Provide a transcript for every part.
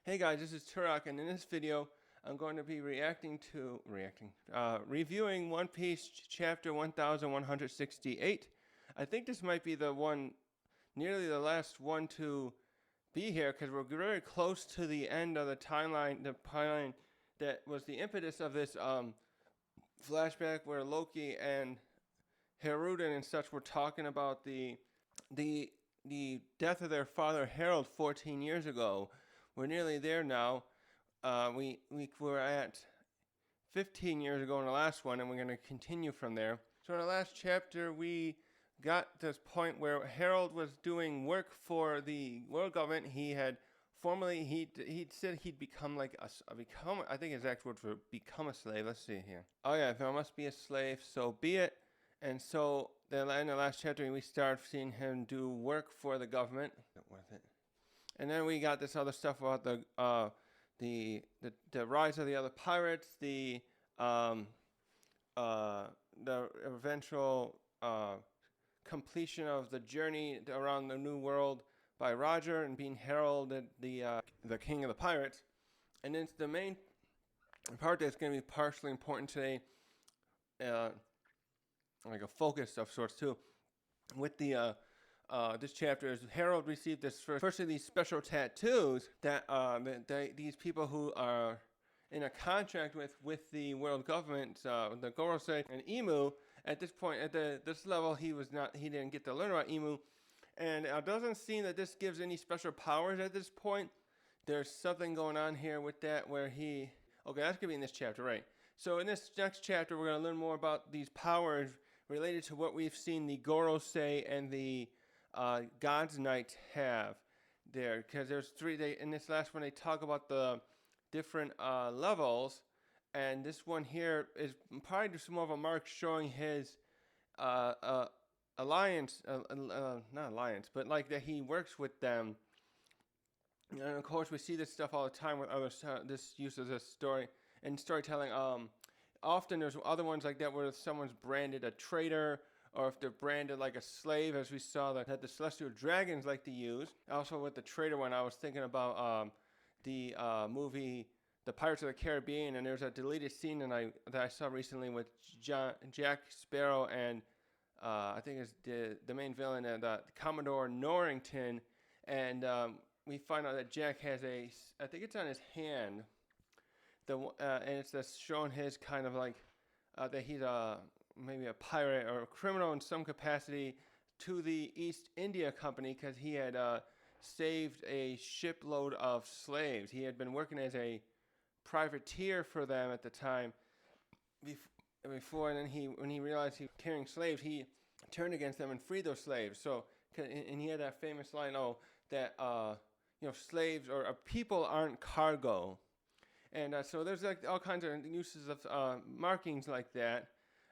Hey guys, this is Turok, and in this video, I'm going to be reviewing One Piece chapter 1168. I think this might be the one, nearly the last one to be here, because we're very close to the end of the timeline that was the impetus of this flashback where Loki and Harald and such were talking about the death of their father Harald 14 years ago. We're nearly there now. We were at 15 years ago in the last one, and we're going to continue from there. So in the last chapter, we got this point where Harald was doing work for the world government. He had formerly he said he'd become I think his exact word for become a slave. Let's see here. Oh yeah, if I must be a slave, so be it. And so then in the last chapter, we start seeing him do work for the government. Not worth it. And then we got this other stuff about the rise of the other pirates, the eventual completion of the journey around the new world by Roger and being heralded the king of the pirates. And then the main part that's going to be partially important today, like a focus of sorts too, with the this chapter is Harald received this first of these special tattoos that these people who are in a contract with the world government, the Gorosei and Emu. At this point, at this level, he didn't get to learn about Emu, and it doesn't seem that this gives any special powers at this point. There's something going on here with that where okay, that's gonna be in this chapter, right? So in this next chapter, we're gonna learn more about these powers related to what we've seen the Gorosei and the God's Knight have there, because there's three. In this last one, they talk about the different levels, and this one here is probably just more of a mark showing his alliance, not alliance, but like that he works with them. And of course, we see this stuff all the time with other this use of this story and storytelling. Often there's other ones like that where someone's branded a traitor, or if they're branded like a slave, as we saw that the Celestial Dragons like to use. Also with the traitor one, I was thinking about the movie The Pirates of the Caribbean, and there's a deleted scene that I saw recently with Jack Sparrow and I think it's the main villain, Commodore Norrington, and we find out that Jack has I think it's on his hand, and it's just showing his kind of like that he's maybe a pirate or a criminal in some capacity to the East India Company, because he had saved a shipload of slaves. He had been working as a privateer for them at the time before, and then when he realized he was carrying slaves, he turned against them and freed those slaves. So, and he had that famous line, that slaves or people aren't cargo. And so there's like all kinds of uses of markings like that.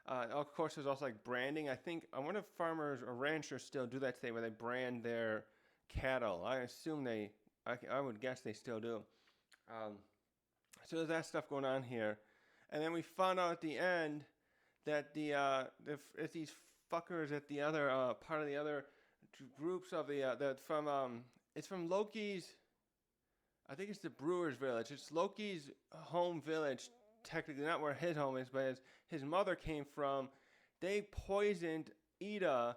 Of course, there's also like branding. I wonder if farmers or ranchers still do that today, where they brand their cattle. I assume I would guess they still do. So there's that stuff going on here. And then we found out at the end that if these fuckers at the other part of the other groups of it's from Loki's. I think it's the Brewer's village. It's Loki's home village, technically not where his home is, but his mother came from. They poisoned Ida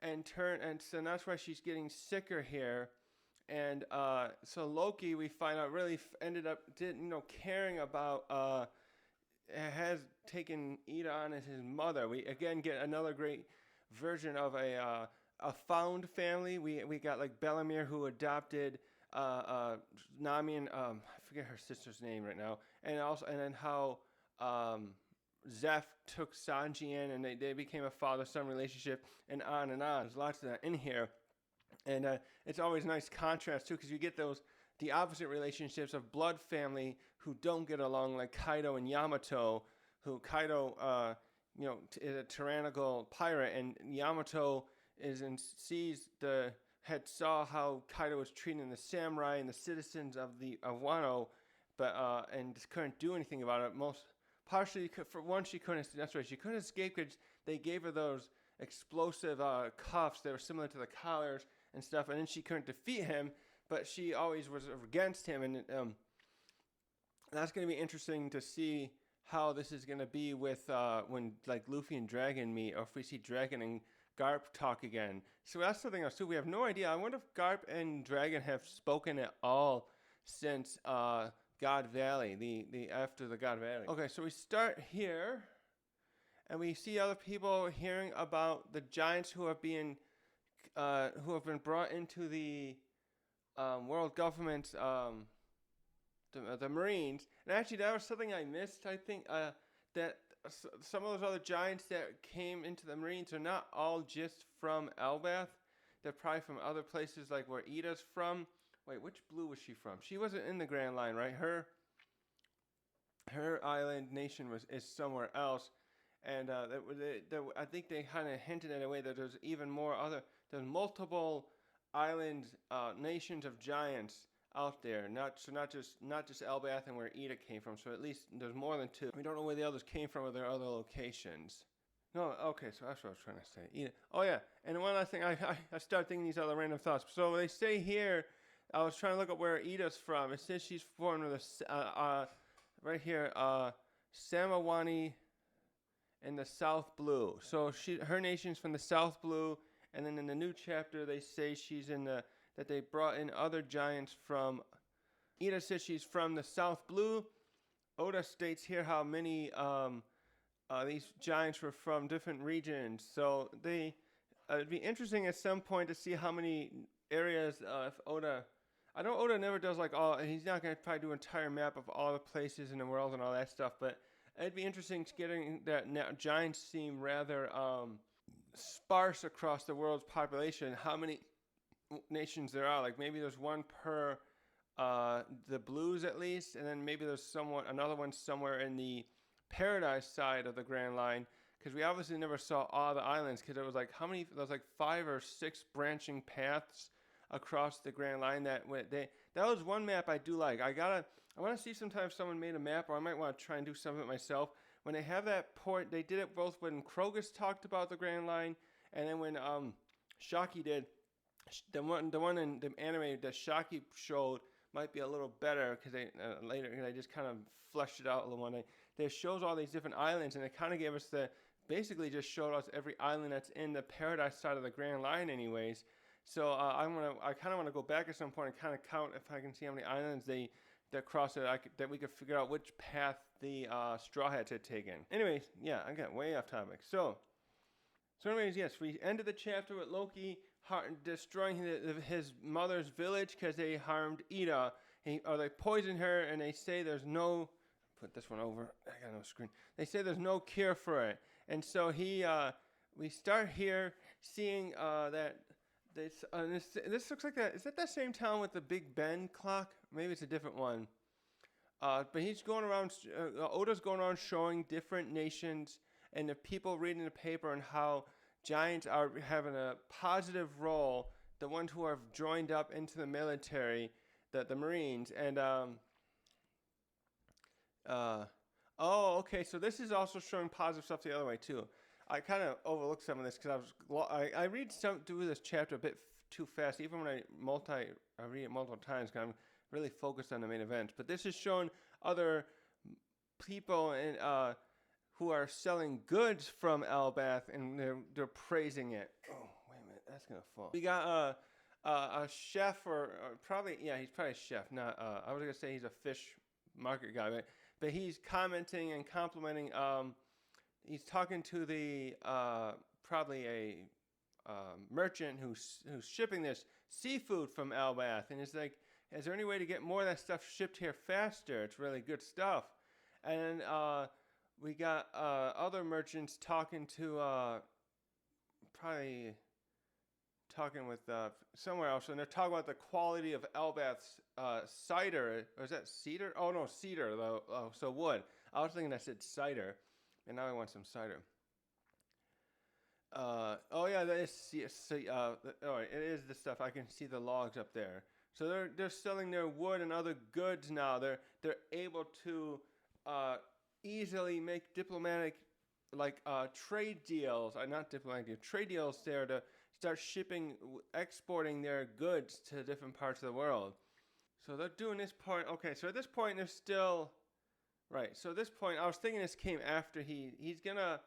and so that's why she's getting sicker here. And so Loki, we find out, really ended up caring about has taken Ida on as his mother. We again get another great version of a found family. We got like Bellamere, who adopted Nami, and I forget her sister's name right now, and then how Zeph took Sanji in, and they became a father-son relationship, and on and on. There's lots of that in here, and it's always a nice contrast too, because you get the opposite relationships of blood family who don't get along, like Kaido and Yamato. Who Kaido is a tyrannical pirate, and Yamato saw how Kaido was treating the samurai and the citizens of Wano, but and just couldn't do anything about it. Partially, for one, she couldn't. That's right, she couldn't escape because they gave her those explosive cuffs that were similar to the collars and stuff, and then she couldn't defeat him but she always was against him, and that's going to be interesting to see how this is going to be with when like Luffy and Dragon meet, or if we see Dragon and Garp talk again. So that's something else too. We have no idea. I wonder if Garp and Dragon have spoken at all since God Valley, the after the God Valley. Okay, so we start here, and we see other people hearing about the giants who are being who have been brought into the world government's the Marines. And actually, that was something I missed. I think that some of those other giants that came into the Marines are not all just from Elbath. They're probably from other places, like where Ida's from. Wait, which blue was she from? She wasn't in the Grand Line, right? Her island nation is somewhere else. And I think they kind of hinted in a way that there's even more there's multiple island nations of giants out there, not just Elbath and where Ida came from. So at least there's more than two. We don't know where the others came from or their other locations. No, okay, so that's what I was trying to say. Ida. Oh yeah, and one last thing, I start thinking these other random thoughts. So they say here, I was trying to look up where Ida's from. It says she's from right here, Samawani in the South Blue. So her nation's from the South Blue, and then in the new chapter they say she's in that they brought in other giants from. Ida says she's from the South Blue. Oda states here how many these giants were from different regions. So it'd be interesting at some point to see how many areas if Oda. I know Oda never does like all. He's not going to probably do an entire map of all the places in the world and all that stuff, but it'd be interesting getting that now giants seem rather sparse across the world's population. How many nations there are? Like maybe there's one per the blues at least, and then maybe there's another one somewhere in the Paradise side of the Grand Line, because we obviously never saw all the islands, because it was like there was like 5 or 6 branching paths across the Grand Line that was one map I do like. I want to see sometime if someone made a map, or I might want to try and do some of it myself. When they have that port, they did it both when Krogus talked about the Grand Line, and then when Shaki did the one in the anime that Shaki showed might be a little better, because they later they just kind of fleshed it out a little more. They shows all these different islands, and it kind of gave us basically just showed us every island that's in the Paradise side of the Grand Line anyways. So I kind of want to go back at some point and kind of count if I can see how many islands that cross it, that we could figure out which path the Straw Hats had taken. Anyways, yeah, I got way off topic. So anyways, yes, we ended the chapter with Loki destroying his mother's village because they harmed Ida. Or they poisoned her, and they say there's no. Put this one over. I got no screen. They say there's no cure for it, and so we start here seeing that. This looks like that. Is that same town with the Big Ben clock? Maybe it's a different one. But he's going around. Oda's going around showing different nations and the people reading the paper and how giants are having a positive role. The ones who have joined up into the military, the Marines, and okay. So this is also showing positive stuff the other way too. I kind of overlooked some of this because I read through this chapter a bit too fast. Even when I read it multiple times because I'm really focused on the main event. But this is showing other people who are selling goods from Elbath, and they're praising it. Oh, wait a minute, that's gonna fall. We got a chef, or probably he's probably a chef. Not I was gonna say he's a fish market guy, but he's commenting and complimenting. He's talking to the probably a merchant who's shipping this seafood from Elbath, and it's like, is there any way to get more of that stuff shipped here faster? It's really good stuff. And we got other merchants talking to probably talking with somewhere else, and they're talking about the quality of Elbath's cider. Or is that cedar? Oh no, cedar though. Oh, so wood. I was thinking I said cider. And now I want some cider. Oh yeah, that is. All right, it is the stuff. I can see the logs up there. So they're selling their wood and other goods now. They're able to easily make diplomatic trade deals. Not diplomatic trade deals there to start exporting their goods to different parts of the world. So they're doing this point. Okay, so at this point they're still right. So at this point, I was thinking this came after he's gonna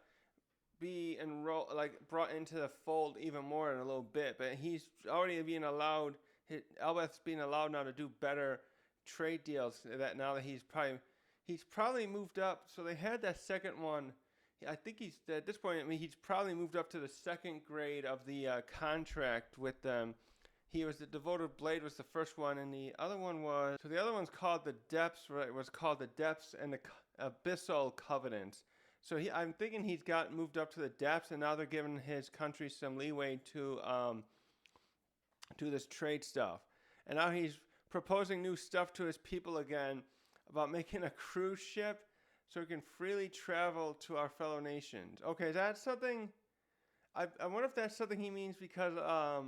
be enrolled, like brought into the fold even more in a little bit, but he's already being allowed. Albeth's being allowed now to do better trade deals. That now that he's probably moved up. So they had that second one. I think he's at this point. I mean, he's probably moved up to the second grade of the contract with them. He was the devoted blade was the first one, and the other one was so the other one's called the depths. Right, it was called the depths and the abyssal covenants. So I'm thinking he's got moved up to the depths, and now they're giving his country some leeway to do this trade stuff. And now he's proposing new stuff to his people again about making a cruise ship so he can freely travel to our fellow nations. Okay, that's something. I wonder if that's something he means because a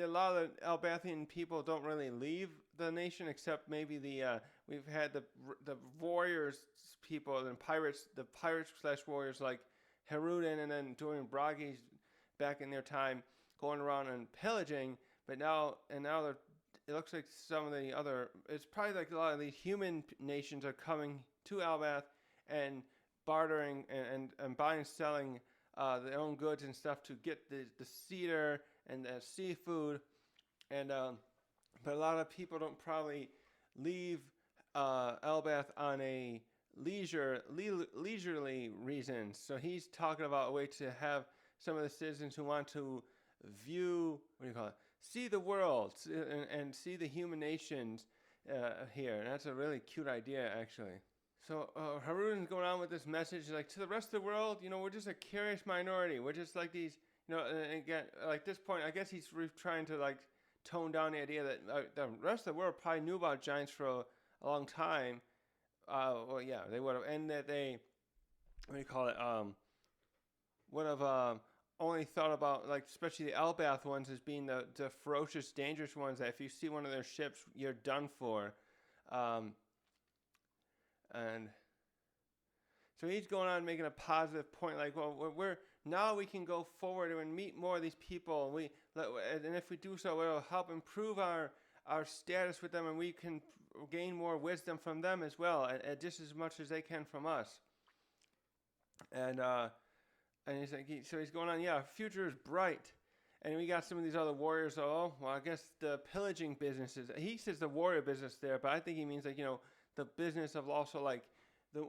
lot of the Albathian people don't really leave the nation except maybe we've had the warriors people and the pirates slash warriors like Haruden and then Dorian Bragi's back in their time going around and pillaging, but now it looks like some of the other, it's probably like a lot of these human nations are coming to Albath and bartering and buying and selling their own goods and stuff to get the cedar and the seafood, and but a lot of people don't probably leave Albath on a leisurely reasons. So he's talking about a way to have some of the citizens who want to view, see the world and see the human nations here. And that's a really cute idea, actually. So Harun's going on with this message, like, to the rest of the world, we're just a curious minority. We're just like these, and again, like this point, I guess he's trying to like tone down the idea that the rest of the world probably knew about giants for a long time. Well, yeah, they would have, and that they, would have only thought about, like, especially the Albath ones as being the ferocious, dangerous ones that if you see one of their ships, you're done for. And so he's going on making a positive point, like, well, now we can go forward and meet more of these people, and if we do so, it'll help improve our status with them, and we can gain more wisdom from them as well, and just as much as they can from us. And he's like, so he's going on, yeah, future is bright. And we got some of these other warriors. Oh, well, I guess the pillaging businesses. He says the warrior business there, but I think he means like, the business of also like the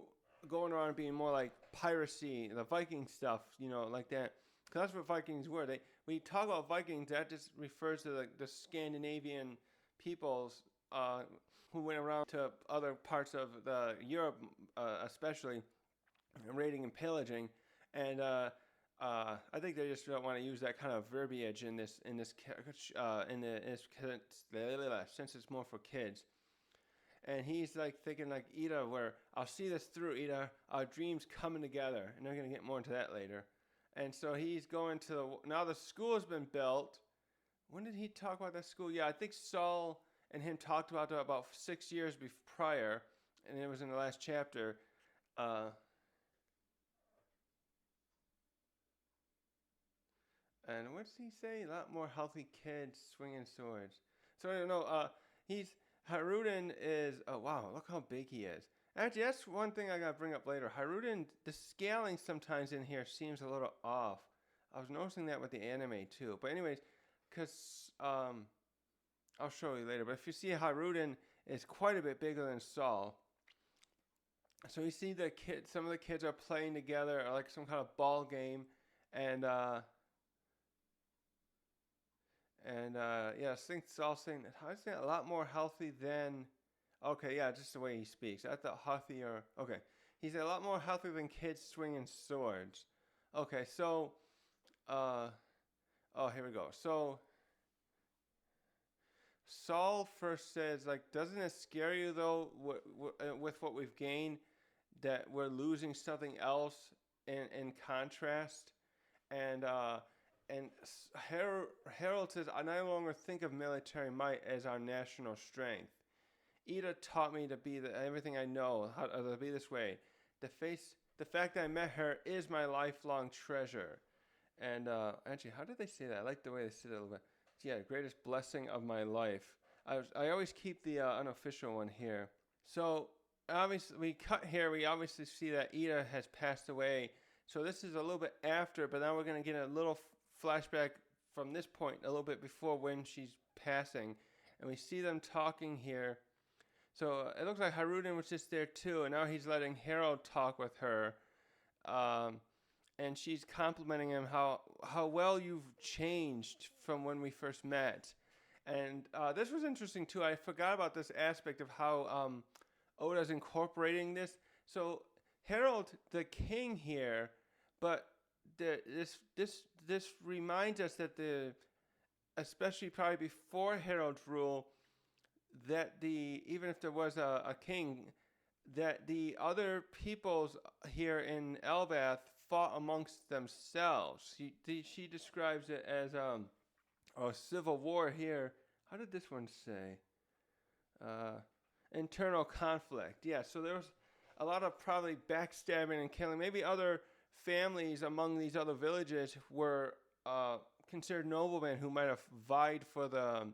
going around and being more like piracy, the Viking stuff, like that. Because that's what Vikings were. We talk about Vikings, that just refers to the Scandinavian peoples who went around to other parts of the Europe, especially raiding and pillaging. And I think they just don't want to use that kind of verbiage in this since it's more for kids. And he's like thinking like, Ida, where I'll see this through, Ida, our dreams coming together. And they're going to get more into that later. And so he's going to, now the school has been built. When did he talk about that school? Yeah, I think Saul and him talked about it about 6 years prior. And it was in the last chapter. And what does he say? A lot more healthy kids swinging swords. So I don't know. Haruden is, oh wow, look how big he is. Actually, that's one thing I got to bring up later. Haruden, the scaling sometimes in here seems a little off. I was noticing that with the anime too. But anyways, because I'll show you later. But if you see, Haruden is quite a bit bigger than Saul. So you see some of the kids are playing together, or like some kind of ball game. And yeah, I think Saul's saying a lot more healthy than, okay, yeah, just the way he speaks. I thought healthier, okay. He's a lot more healthy than kids swinging swords. Okay, so, here we go. So, Saul first says, like, doesn't it scare you, though, with what we've gained, that we're losing something else in contrast? And Harald says, I no longer think of military might as our national strength. Ida taught me to be everything I know, how to be this way. The fact that I met her is my lifelong treasure. And actually, how did they say that? I like the way they said it a little bit. Yeah, greatest blessing of my life. I always keep the unofficial one here. So obviously, we cut here. We obviously see that Ida has passed away. So this is a little bit after, but now we're going to get a little flashback from this point, a little bit before when she's passing. And we see them talking here. So it looks like Haruden was just there too, and now he's letting Harald talk with her. And she's complimenting him how well you've changed from when we first met. And this was interesting too. I forgot about this aspect of how Oda's incorporating this. So Harald, the king here, but this reminds us that especially probably before Harald's rule, that even if there was a king, that the other peoples here in Elbath fought amongst themselves. She describes it as a civil war here. How did this one say? Internal conflict. Yeah, so there was a lot of probably backstabbing and killing. Maybe other families among these other villages were considered noblemen who might have vied for the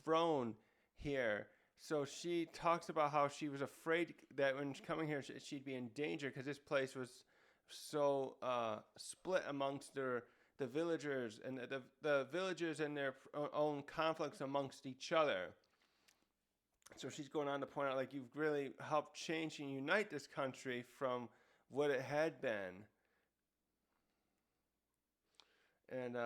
throne here. So she talks about how she was afraid that when coming here she'd be in danger because this place was so split amongst the villagers and the villagers and their own conflicts amongst each other. So she's going on to point out, like, you've really helped change and unite this country from what it had been. And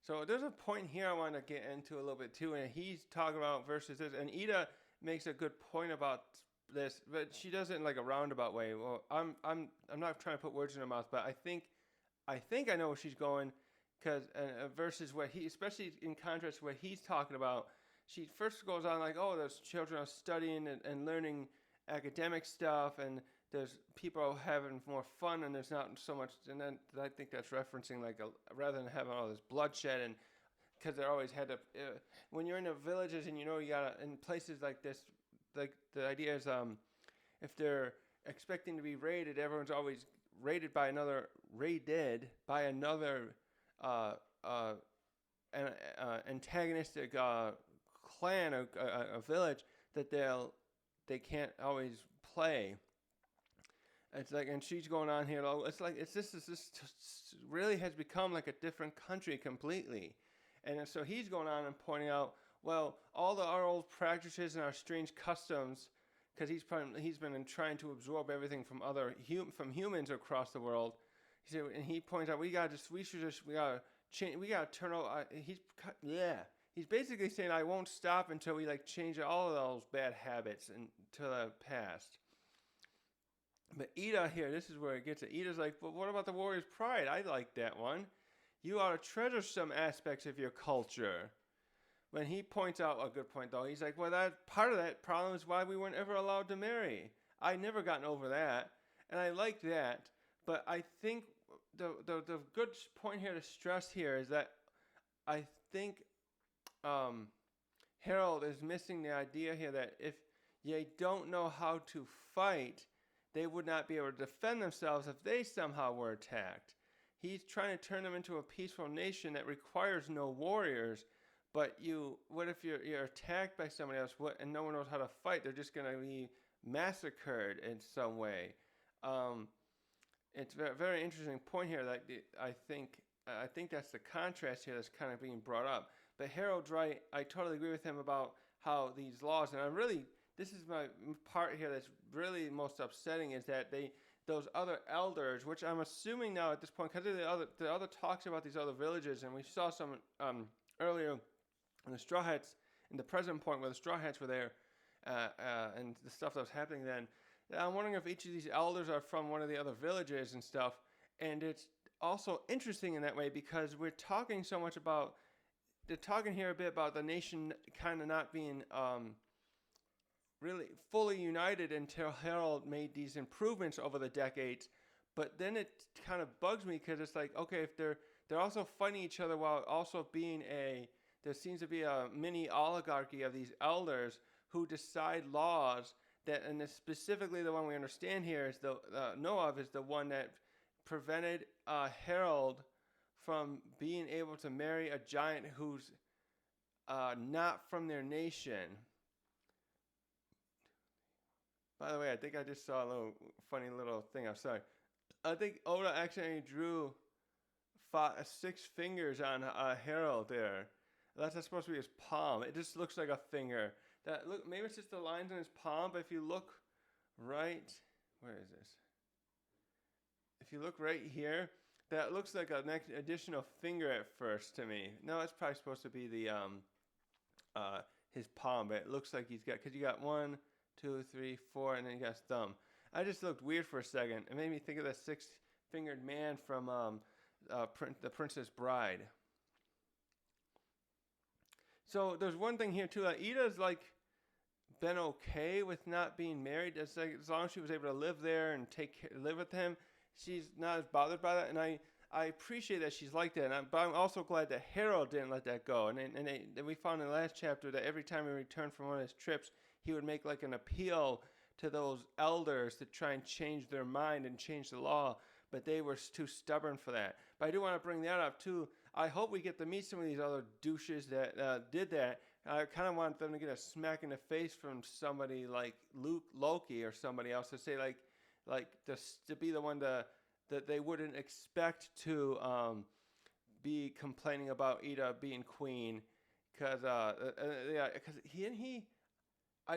so there's a point here I want to get into a little bit too, and he's talking about versus this, and Ida makes a good point about this, but she does it in like a roundabout way. Well, I'm not trying to put words in her mouth, but I think I know where she's going, because versus what he, especially in contrast to what he's talking about, she first goes on like, oh, there's children are studying and learning academic stuff, and there's people having more fun, and there's not so much. And then I think that's referencing like rather than having all this bloodshed, and because they always had to. When you're in the villages, and you gotta in places like this, like the idea is, if they're expecting to be raided, everyone's always raided by another antagonistic clan or a village that they can't always play. It's like, and she's going on here. It's like this really has become like a different country completely, and so he's going on and pointing out, well, all our old practices and our strange customs, because he's been trying to absorb everything from from humans across the world. He said, and he points out, we gotta change. We gotta turn over. He's basically saying, I won't stop until we like change all of those bad habits to the past. But Ida here, this is where it gets it. Ida's like, but what about the warrior's pride? I like that one. You ought to treasure some aspects of your culture. When he points out a good point, though, he's like, well, that part of that problem is why we weren't ever allowed to marry. I never gotten over that, and I like that. But I think the good point here to stress here is that I think Harald is missing the idea here that if they don't know how to fight, they would not be able to defend themselves if they somehow were attacked. He's trying to turn them into a peaceful nation that requires no warriors. But what if you're attacked by somebody else and no one knows how to fight? They're just going to be massacred in some way. It's a very interesting point here. That I think that's the contrast here that's kind of being brought up. But Harold's right. I totally agree with him about how these laws, and this is my part here that's really most upsetting, is that those other elders, which I'm assuming now at this point, because the other talks about these other villages, and we saw some earlier in the Straw Hats, in the present point where the Straw Hats were there, and the stuff that was happening then. I'm wondering if each of these elders are from one of the other villages and stuff. And it's also interesting in that way because we're talking so much about, they're talking here a bit about the nation kind of not being really fully united until Harald made these improvements over the decades. But then it kind of bugs me because it's like, okay, if they're also fighting each other while also being there seems to be a mini oligarchy of these elders who decide laws that, and specifically the one we understand here is know of is the one that prevented Harald from being able to marry a giant who's not from their nation. By the way, I think I just saw a little funny little thing. I'm sorry. I think Oda accidentally drew 6 fingers on Harald there. That's not supposed to be his palm. It just looks like a finger. That look, maybe it's just the lines on his palm. But if you look right, where is this? If you look right here, that looks like an additional finger at first to me. No, it's probably supposed to be the his palm, but it looks like he's got, because you got 1, 2, 3, 4, and then you got his thumb. I just looked weird for a second. It made me think of the 6-fingered man from the Princess Bride. So there's one thing here too. Ida's like been okay with not being married. It's like as long as she was able to live there and live with him, she's not as bothered by that. And I appreciate that she's like that. But I'm also glad that Harald didn't let that go. And we found in the last chapter that every time he returned from one of his trips, he would make like an appeal to those elders to try and change their mind and change the law. But they were too stubborn for that. But I do want to bring that up too. I hope we get to meet some of these other douches that did that. I kind of want them to get a smack in the face from somebody like Loki or somebody else to say to be the one that they wouldn't expect to be complaining about Ida being queen, because I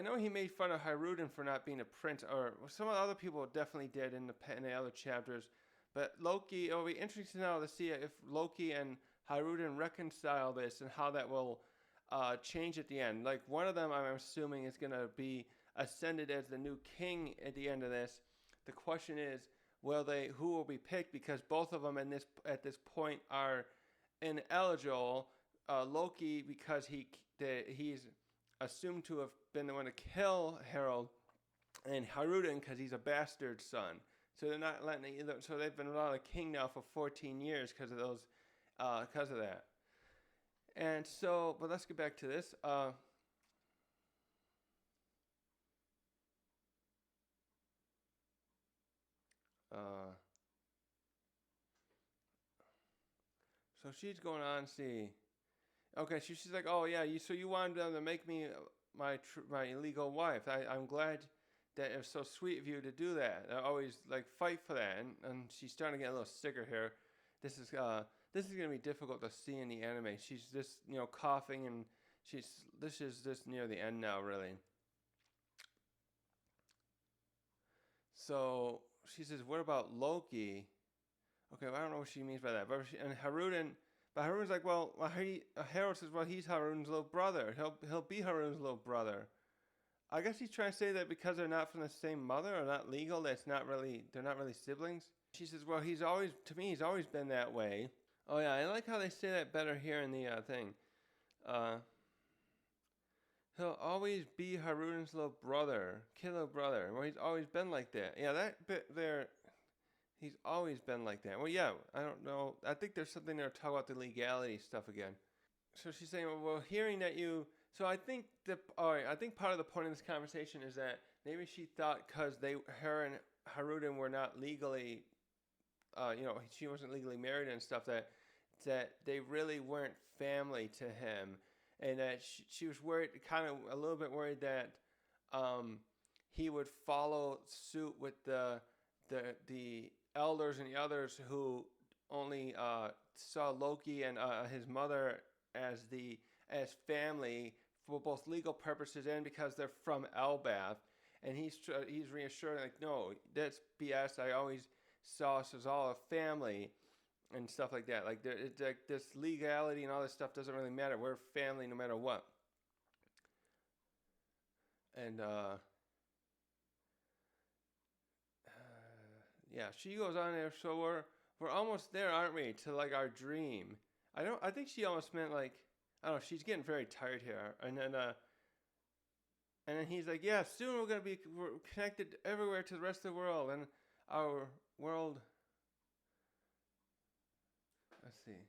know he made fun of Haruden for not being a prince, or some other people definitely did in the other chapters. But Loki, it'll be interesting now to see if Loki and Haruden reconcile this and how that will change at the end. Like one of them, I'm assuming, is going to be ascended as the new king at the end of this. The question is, who will be picked? Because both of them at this point are ineligible. Loki, because he's assumed to have been the one to kill Harald, and Haruden because he's a bastard son. So they're not letting either. So they've been without a king now for 14 years because of those, because of that. And so, but let's get back to this. So she's going on. See, okay. She's like, oh yeah, you wanted them to make me my illegal wife. I'm glad that it was so sweet of you to do that. I always like fight for that, and she's starting to get a little sicker here. This is gonna be difficult to see in the anime. She's just coughing, and this is just near the end now, really. So she says, "What about Loki?" Okay, well, I don't know what she means by that. But Harun's like, well, Harold says, well, he's Harun's little brother. He'll be Harun's little brother. I guess he's trying to say that because they're not from the same mother or not legal, they're not really siblings. She says, well, he's always been that way. Oh yeah, I like how they say that better here in the thing. He'll always be Harun's little brother, little brother. Well, he's always been like that. Yeah, that bit there. He's always been like that. Well, yeah, I don't know. I think there's something there to talk about the legality stuff again. So she's saying, well, hearing that you... So I think I think part of the point of this conversation is that maybe she thought because her and Haruden were not legally, she wasn't legally married and stuff, that they really weren't family to him, and that she was worried, kind of a little bit worried that he would follow suit with the elders and the others who only saw Loki and his mother as family for both legal purposes and because they're from Elbath. And he's reassuring, like, no, that's BS. I always saw us as all a family and stuff like that. Like, this legality and all this stuff doesn't really matter. We're family no matter what. And yeah, she goes on there. So we're almost there, aren't we? To like our dream. I think she almost meant like, I don't know. She's getting very tired here, and then he's like, yeah, soon we're connected everywhere to the rest of the world, and our world. Let's see.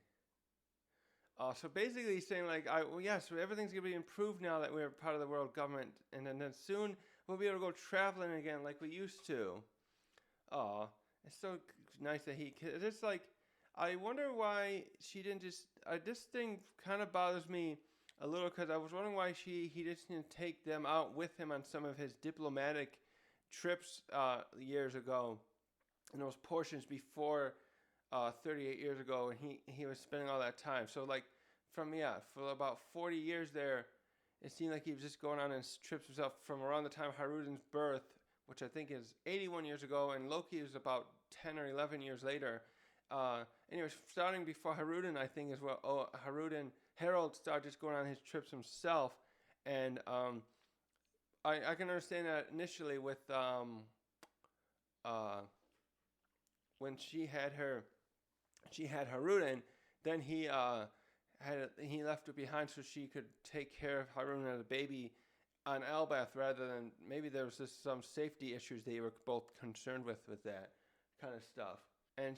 So basically, he's saying like, so everything's gonna be improved now that we're part of the world government, and then soon we'll be able to go traveling again like we used to. It's so nice that he. It's like I wonder why she didn't just. This thing kind of bothers me a little because I was wondering why he just didn't take them out with him on some of his diplomatic trips years ago, in those portions before 38 years ago, and he was spending all that time. So like for about 40 years there, it seemed like he was just going on his trips himself from around the time Haruden's birth, which I think is 81 years ago, and Loki is about 10 or 11 years later. Anyway, starting before Haruden, I think as well. Harald started just going on his trips himself, and I can understand that initially with when she had Haruden, then he left her behind so she could take care of Haruden as a baby on Elbath, rather than maybe there was just some safety issues they were both concerned with that kind of stuff. And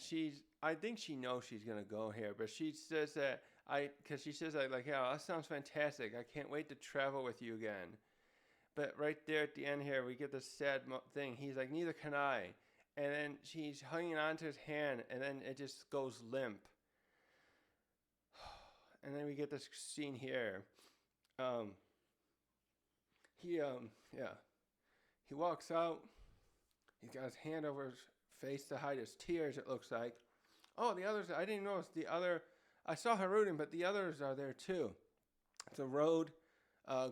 I think she knows she's gonna go here, but she says that because she says like, yeah, that sounds fantastic. I can't wait to travel with you again. But right there at the end here, we get this sad thing. He's like, neither can I. And then she's hanging on to his hand, and then it just goes limp. And then we get this scene here. He walks out. He's got his hand over his face to hide his tears, it looks like. Oh, the others, I didn't notice the other. I saw Haruden, but the others are there too. The Road,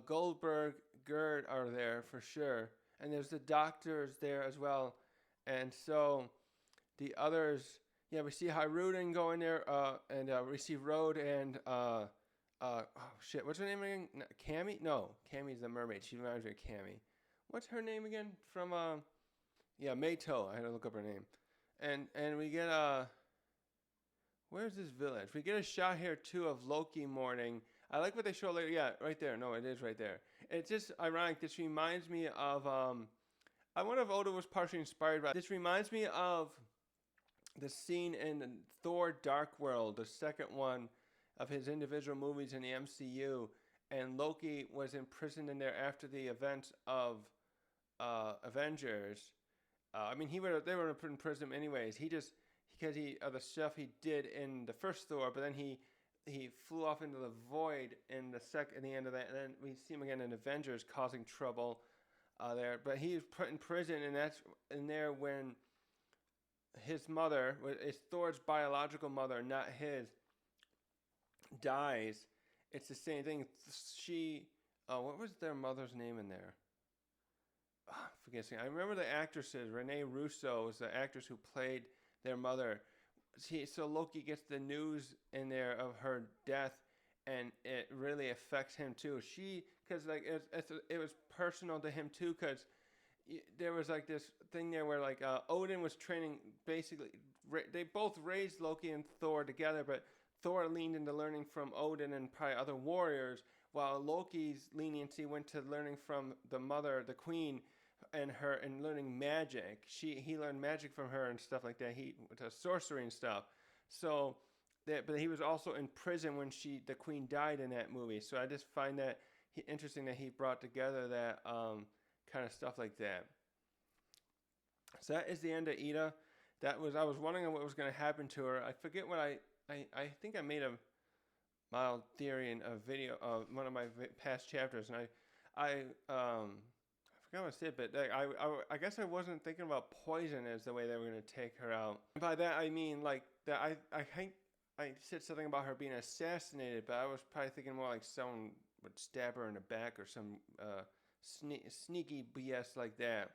Goldberg, Gerd are there for sure. And there's the doctors there as well. And so the others, yeah, we see Haruden go in there, and we see Road and, what's her name again? Cammy? No, Cammy's the mermaid. She reminds me of Cammy. What's her name again? From, Meito. I had to look up her name. And we get, where's this village? We get a shot here, too, of Loki mourning. I like what they show later. Yeah, right there. No, it is right there. It's just ironic. This reminds me of, I wonder if Oda was partially inspired by. This reminds me of the scene in Thor Dark World, the second one of his individual movies in the MCU. And Loki was imprisoned in there after the events of Avengers. They were in prison anyways. Because of the stuff he did in the first Thor, but then he flew off into the void in the end of that, and then we see him again in Avengers causing trouble there. But he was put in prison, and that's in there when his mother, it's Thor's biological mother, not his, dies. It's the same thing. What was their mother's name in there? I remember the actresses. Renee Russo was the actress who played their mother. So Loki gets the news in there of her death, and it really affects him too. Because like it was personal to him too, because there was like this thing there where like Odin was training. Basically, they both raised Loki and Thor together, but Thor leaned into learning from Odin and probably other warriors, while Loki's leniency went to learning from the mother, the queen, and learning magic. He learned magic from her and stuff like that. To sorcery and stuff. So but he was also in prison when the queen died in that movie. So I just find that interesting that he brought together that kind of stuff like that. So that is the end of Ida. I was wondering what was going to happen to her. I forget what I think I made a mild theory in a video of one of my past chapters, and I forgot what I said, but I guess I wasn't thinking about poison as the way they were going to take her out. And by that I mean like that I think I said something about her being assassinated, but I was probably thinking more like someone would stab her in the back or some sneaky BS like that.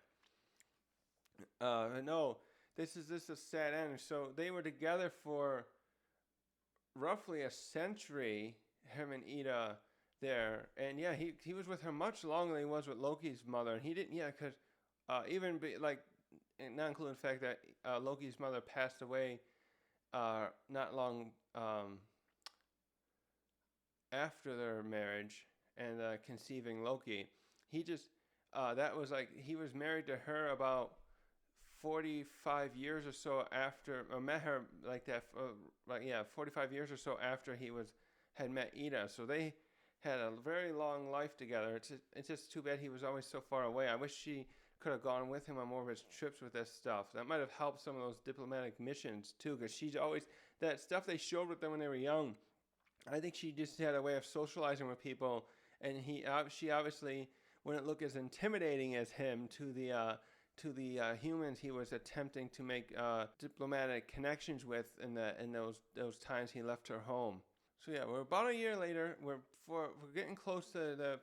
No, this is a sad end. So they were together for roughly a century, him and Ida there, and yeah, he was with her much longer than he was with Loki's mother, and he didn't, because not including the fact that Loki's mother passed away not long after their marriage and conceiving Loki. He just that was like he was married to her about 45 years or so after, or met her like that, 45 years or so after he had met Ida. So they had a very long life together. It's just too bad he was always so far away. I wish she could have gone with him on more of his trips with this stuff. That might have helped some of those diplomatic missions too, because she's always that stuff they showed with them when they were young. I think she just had a way of socializing with people, and she obviously wouldn't look as intimidating as him to the humans he was attempting to make diplomatic connections with in those times he left her home. So yeah, we're about a year later. We're getting close to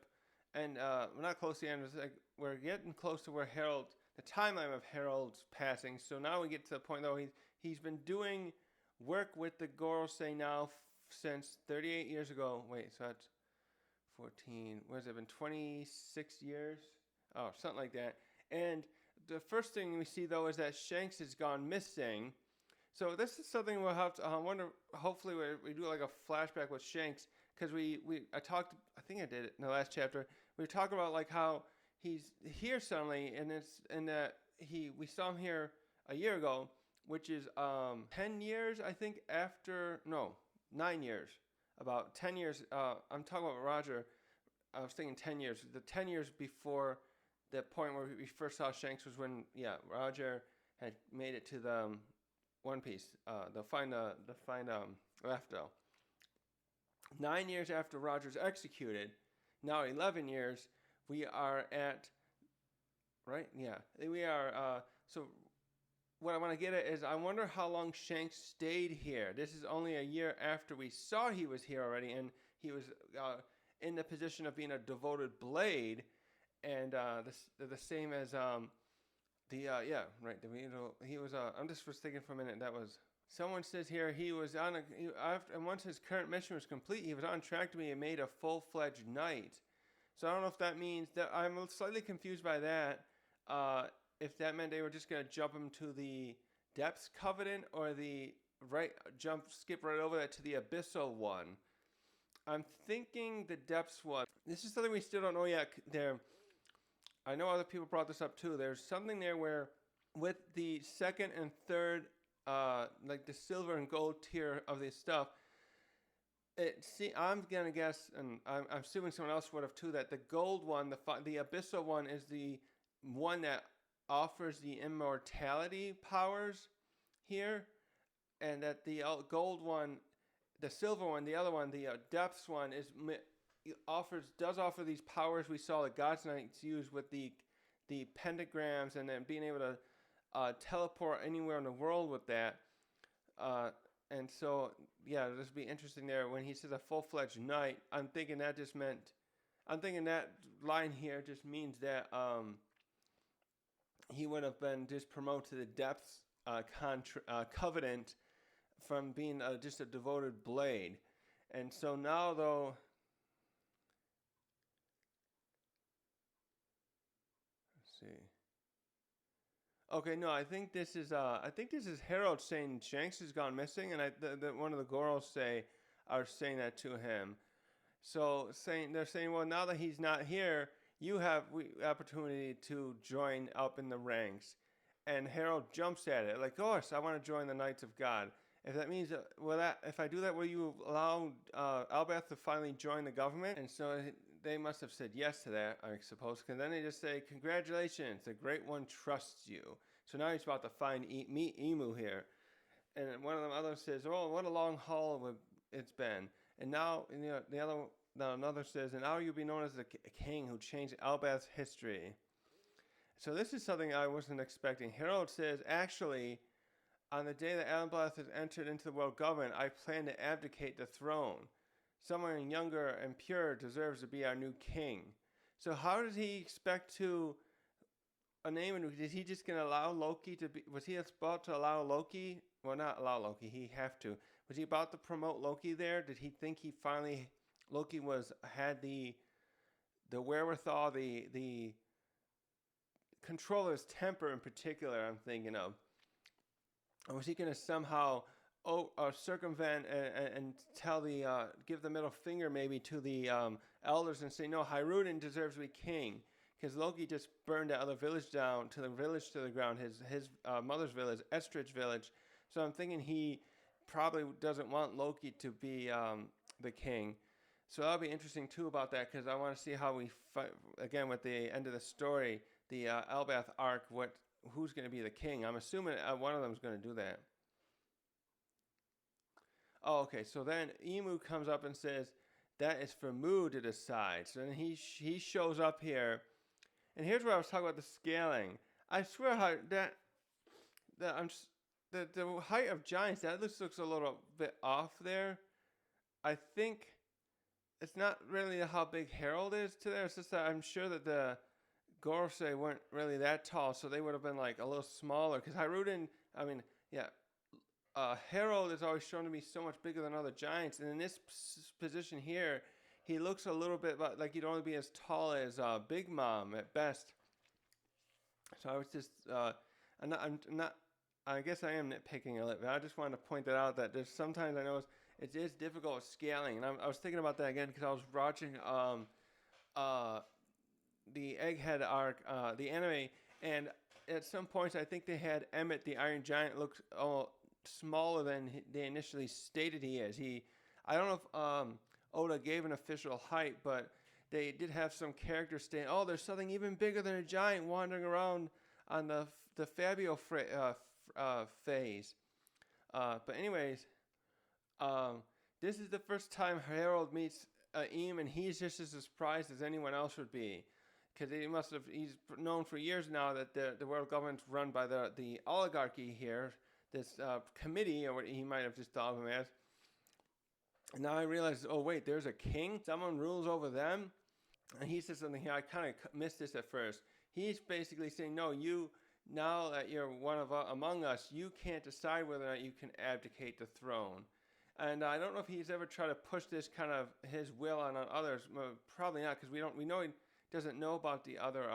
we're not close to the end. It's like we're getting close to where the timeline of Harald's passing. So now we get to the point though he's been doing work with the Gorosei now since 38 years ago. Wait, so that's 14. What has it been? 26 years? Oh, something like that. And the first thing we see though is that Shanks has gone missing. So this is something we'll have to. I wonder. Hopefully, we do like a flashback with Shanks, because I talked. I think I did it in the last chapter. We were talking about like how he's here suddenly, and that we saw him here a year ago, which is 10 years I think after 9 years, about 10 years. I'm talking about Roger. I was thinking 10 years. The 10 years before the point where we first saw Shanks was when Roger had made it to the One Piece, the find Rafto. 9 years after Roger's executed, now 11 years, we are at, right? Yeah, we are, so what I want to get at is I wonder how long Shanks stayed here. This is only a year after we saw he was here already, and he was in the position of being a devoted blade, and the same as he was. I'm just was thinking for a minute. That was someone says here he was and once his current mission was complete, he was on track to be made a full-fledged knight. So I don't know if that means that. I'm slightly confused by that. If that meant they were just gonna jump him to the Depths Covenant, or skip right over that to the Abyssal one. I'm thinking the Depths one. This is something we still don't know yet. I know other people brought this up too. There's something there where with the second and third, like the silver and gold tier of this stuff, I'm going to guess, and I'm assuming someone else would have too, that the gold one, the Abyssal one, is the one that offers the immortality powers here, and that the gold one, the silver one, the other one, the depths one, does offer these powers we saw the God's Knights use with the pentagrams, and then being able to teleport anywhere in the world with that. And so, yeah, this would be interesting there. When he says a full-fledged knight, I'm thinking that line here just means that he would have been just promoted to the Depths Covenant from being just a devoted blade. And so now, though, let's see. Okay, no, I think this is Harald saying Shanks has gone missing, and one of the Goros are saying that to him. So they're saying, well, now that he's not here, you have opportunity to join up in the ranks. And Harald jumps at it, like, of course, I want to join the Knights of God. If that means, if I do that, will you allow Albeth to finally join the government? And so they must have said yes to that, I suppose, because then they just say, congratulations, the Great One trusts you. So now he's about to meet Emu here. And one of them others says, oh, what a long haul it's been. And now, another says, and now you'll be known as the king who changed Albeth's history. So this is something I wasn't expecting. Harald says, actually, on the day that Albeth has entered into the world government, I plan to abdicate the throne. Someone younger and pure deserves to be our new king. So how does he expect to name it? Is he just going to allow Loki to be? Was he about to allow Loki? Well, not allow Loki. He have to. Was he about to promote Loki there? Did he think Loki had the wherewithal, the control of his temper in particular? I'm thinking of. Or was he going to somehow circumvent and give the middle finger maybe to the elders and say, no, Hyrule deserves to be king, because Loki just burned that other village down to the ground, his mother's village, Estrid's village. So I'm thinking he probably doesn't want Loki to be the king. So that'll be interesting too about that, because I want to see how we fight again with the end of the story. the Elbath arc, who's going to be the king. I'm assuming one of them is going to do that. Oh, okay. So then Emu comes up and says that is for Mu to decide. So then he shows up here, and here's where I was talking about the scaling. I swear how that I'm just, the height of giants that looks a little bit off there. I think it's not really how big Harald is to there. It's just that I'm sure that the Gorosei weren't really that tall, so they would have been like a little smaller. Because Haruden, I mean, yeah, Harald is always shown to be so much bigger than other giants, and in this position here, he looks a little bit like he'd only be as tall as Big Mom at best. So I was just, I'm not. I guess I am nitpicking a little bit. I just wanted to point that out that there's sometimes I know it is difficult scaling, and I was thinking about that again because I was watching the Egghead arc, the anime, and at some points I think they had Emmett the Iron Giant look smaller than they initially stated he is. I don't know if Oda gave an official height, but they did have some characters saying, "Oh, there's something even bigger than a giant wandering around on the Fabio phase." But anyways, this is the first time Harald meets Eam, and he's just as surprised as anyone else would be, because he's known for years now that the world government's run by the oligarchy here, this committee, or what he might have just thought of him as. And now I realize, oh wait, there's a king, someone rules over them. And he says something here, I kind of missed this at first. He's basically saying, no, now that you're one of among us, you can't decide whether or not you can abdicate the throne. And I don't know if he's ever tried to push this kind of his will on others. Well, probably not, because we know he doesn't know about the other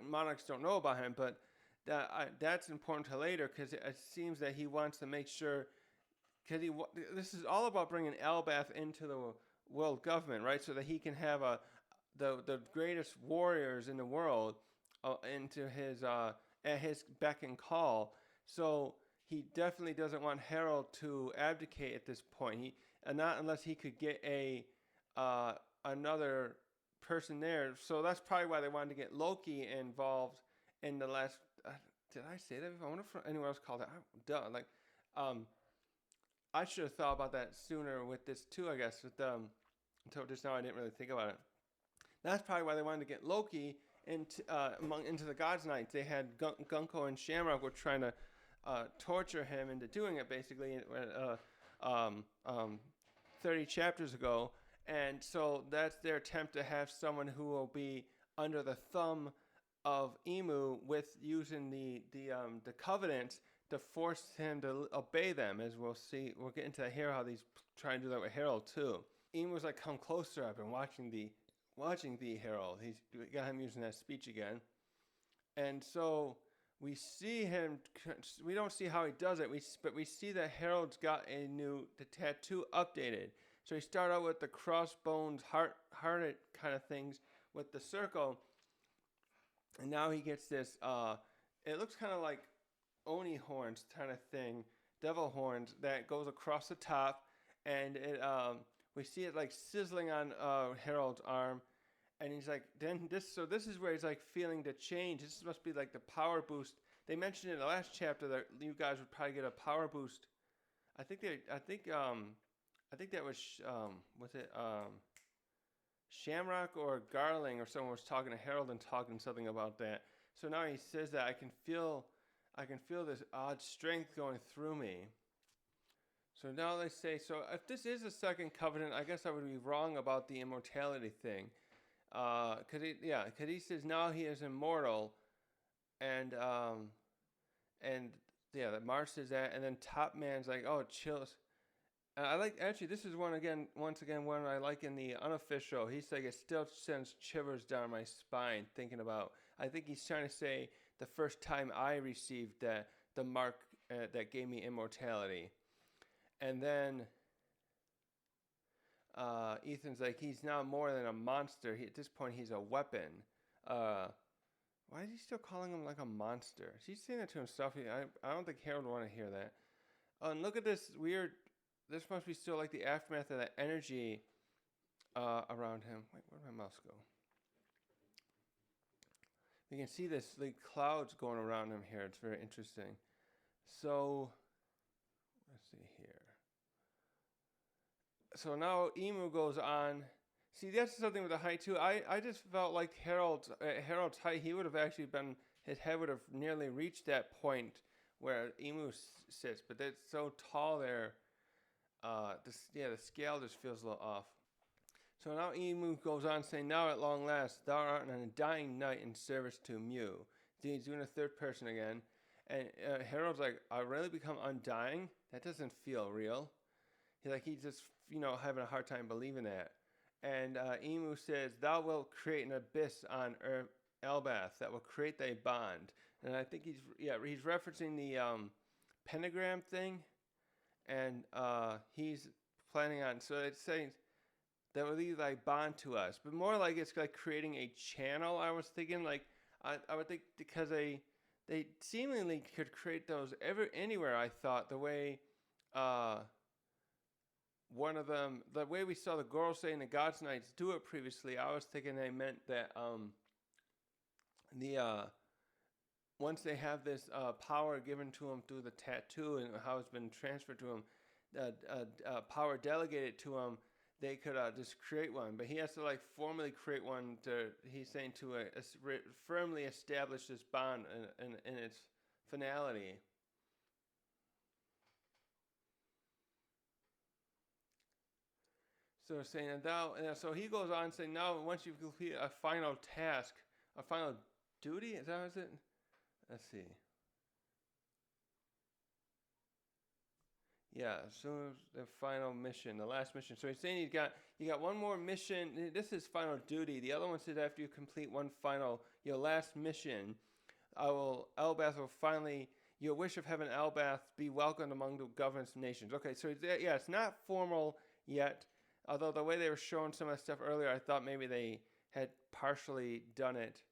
monarchs don't know about him. But that's important to later, because it seems that he wants to make sure, because this is all about bringing Elbath into the world government, right? So that he can have the greatest warriors in the world into his at his beck and call. So he definitely doesn't want Harald to abdicate at this point. Not unless he could get another person there. So that's probably why they wanted to get Loki involved in the last. Did I say that? I wonder if anyone else called it. I should have thought about that sooner with this too. I guess until just now I didn't really think about it. That's probably why they wanted to get Loki into the Gods' Knights. They had Gunko and Shamrock were trying to torture him into doing it, basically, 30 chapters ago. And so that's their attempt to have someone who will be under the thumb of Emu with using the covenants to force him to obey them, as we'll see. We'll get into here how these try and do that with Harald too. Emu was like, "Come closer. I've been watching the Harald." He's got him using that speech again, and so we see him. We don't see how he does it. But we see that Harald's got the tattoo updated. So he started out with the crossbones, hearted kind of things with the circle, and now he gets this. It looks kind of like Oni horns kind of thing, devil horns that goes across the top, and we see it like sizzling on Harald's arm, and he's like, this is where he's like feeling the change. This must be like the power boost. They mentioned in the last chapter that you guys would probably get a power boost. I think that was it Shamrock or Garling or someone was talking to Harald and talking something about that. So now he says that I can feel this odd strength going through me. So now they say, so if this is a second covenant, I guess I would be wrong about the immortality thing. Because he says now he is immortal, and that Mars says that, and then Top Man's like, oh, chills. And I like, actually, this is one I like in the unofficial. He's like, it still sends shivers down my spine thinking about. I think he's trying to say the first time I received the mark that gave me immortality. And then Ethan's like, he's now more than a monster. At this point, he's a weapon. Why is he still calling him like a monster? Is he saying that to himself? I don't think Harold would want to hear that. And look at this weird. This must be still like the aftermath of that energy around him. Wait, where'd my mouse go? we can see this like clouds going around him here. It's very interesting. So let's see here. So now Emu goes on. See, that's something with the height too. I just felt like Harold's height, he would have actually been, his head would have nearly reached that point where Emu sits, but it's so tall there. The scale just feels a little off. So now Emu goes on saying, "Now at long last, thou art on a dying knight in service to Mew." He's doing a third person again. And Harold's like, "I really become undying? That doesn't feel real." He's just, having a hard time believing that. And Emu says, "Thou wilt create an abyss on Elbath that will create thy bond." And I think he's referencing the pentagram thing. And he's planning on, so it's saying that will leave thy bond to us. But more like it's like creating a channel, I was thinking. Like, I would think because they seemingly could create those anywhere, I thought, the way one of them, the way we saw the girl saying the God's Knights do it previously, I was thinking they meant that once they have this power given to them through the tattoo and how it's been transferred to them, power delegated to them, they could just create one. But he has to like formally create one he's saying to firmly establish this bond in its finality. So saying so he goes on saying, now once you've completed a final task, a final duty, is that what it? Let's see. Yeah, so the final mission, the last mission. So he's saying you got one more mission. This is final duty. The other one says after you complete one final, your last mission, Elbath will finally, your wish of having Elbath be welcomed among the governed nations. Okay, so it's not formal yet. Although the way they were showing some of that stuff earlier, I thought maybe they had partially done it.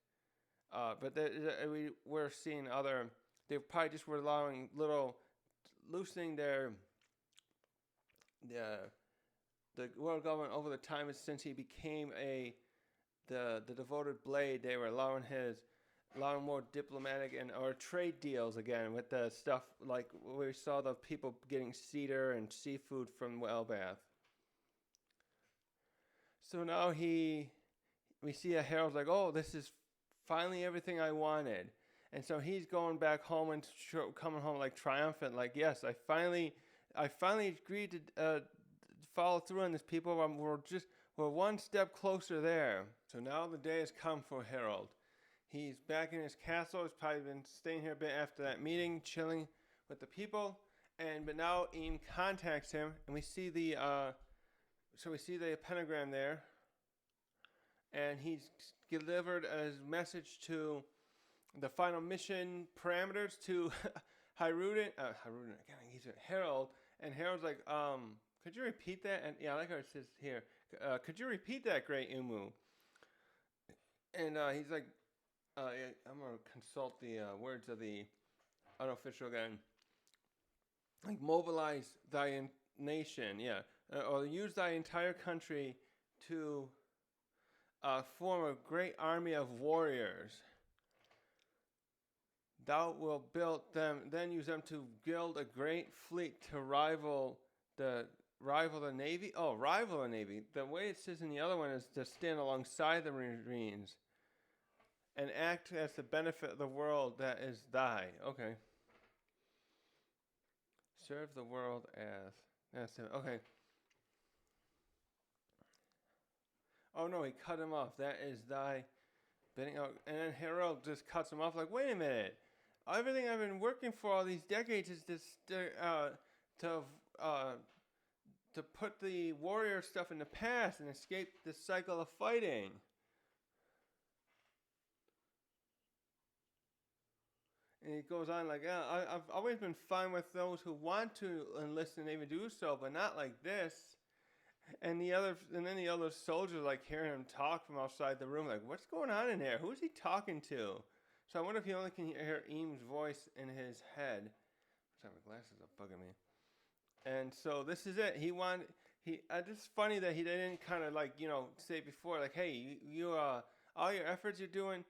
But we're seeing they probably just were allowing loosening the world government over the time since he became the devoted blade. They were allowing more diplomatic or trade deals again with the stuff like we saw the people getting cedar and seafood from Elbath. So now we see a Harold's like, oh, this is finally everything I wanted. And so he's going back home and coming home like triumphant, like, yes, I finally agreed to follow through on this, people. We're one step closer there. So now the day has come for Harald. He's back in his castle. He's probably been staying here a bit after that meeting, chilling with the people. But now Ian contacts him, and we see the pentagram there. And he's delivered a message to the final mission parameters to Harald. And Harold's like, could you repeat that? And yeah, I like how it says here, could you repeat that, great Umu? And he's like, I'm going to consult the words of the unofficial again. Like, mobilize thy nation, or use thy entire country to form a great army of warriors. Thou wilt then use them to build a great fleet to rival the Navy. Oh, rival the Navy. The way it says in the other one is to stand alongside the Marines and act as the benefit of the world that is thy. Okay. Serve the world as. That's it. Okay. Oh no, he cut him off. That is thy bidding out. And then Harald just cuts him off like, wait a minute. Everything I've been working for all these decades is to put the warrior stuff in the past and escape the cycle of fighting. And he goes on like, I've always been fine with those who want to enlist and even do so, but not like this. And then the other soldiers like hearing him talk from outside the room, like, what's going on in there? Who's he talking to? So I wonder if he only can hear Eames' voice in his head. Sorry, my glasses are bugging me. And so this is it. It's funny that he didn't kind of like, say before, like, hey, you all your efforts you're doing,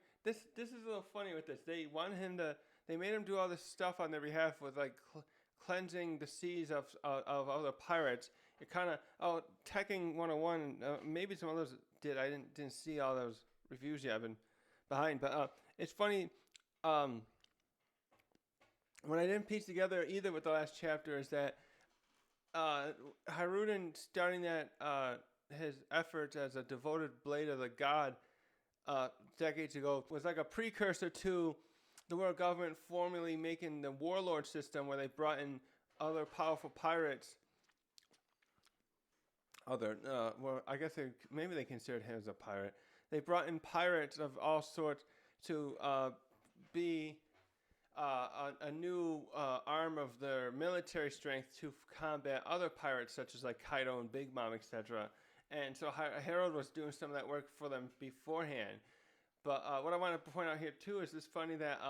this is a little funny with this. They wanted him to. They made him do all this stuff on their behalf with like cleansing the seas of other pirates. It kind of Teching 101. Maybe some others did. I didn't see all those reviews yet. I've been behind, but it's funny. What I didn't piece together either with the last chapter is that Haruden starting that his efforts as a devoted blade of the god decades ago was like a precursor to the world government formally making the warlord system, where they brought in other powerful pirates. Well, I guess maybe they considered him as a pirate. They brought in pirates of all sorts to be a new arm of their military strength to combat other pirates such as like Kaido and Big Mom, etc. And so Harald was doing some of that work for them beforehand. But what I want to point out here too is it's funny that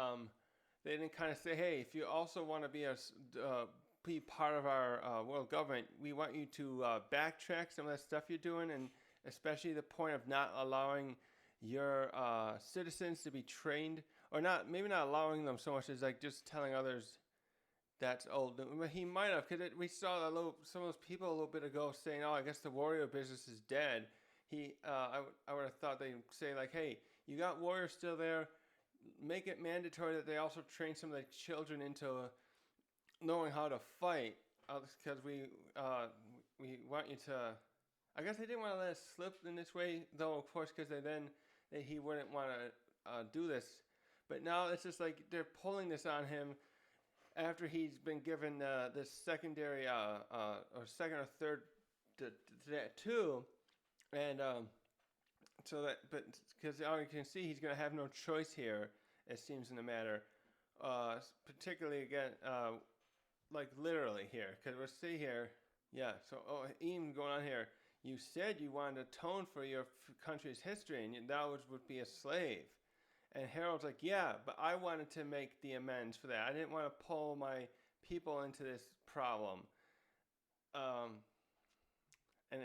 they didn't kind of say, hey, if you also want to be part of our world government, we want you to backtrack some of that stuff you're doing, and especially the point of not allowing your citizens to be trained, or maybe not allowing them so much as like just telling others that's old. He might have, because we saw some of those people a little bit ago saying, oh, I guess the warrior business is dead. I would have thought they'd say like, hey, you got warriors still there, make it mandatory that they also train some of the children into knowing how to fight, because we want you to. I guess they didn't want to let it slip in this way, though, of course, because he wouldn't want to do this. But now it's just like they're pulling this on him after he's been given this secondary or second or third to that too, and so that, but because you can see he's going to have no choice here, it seems in the matter, particularly again, like literally here, because we'll see here, yeah. So even going on here, you said you wanted to atone for your country's history, and that would be a slave. And Harold's like, yeah, but I wanted to make the amends for that. I didn't want to pull my people into this problem. And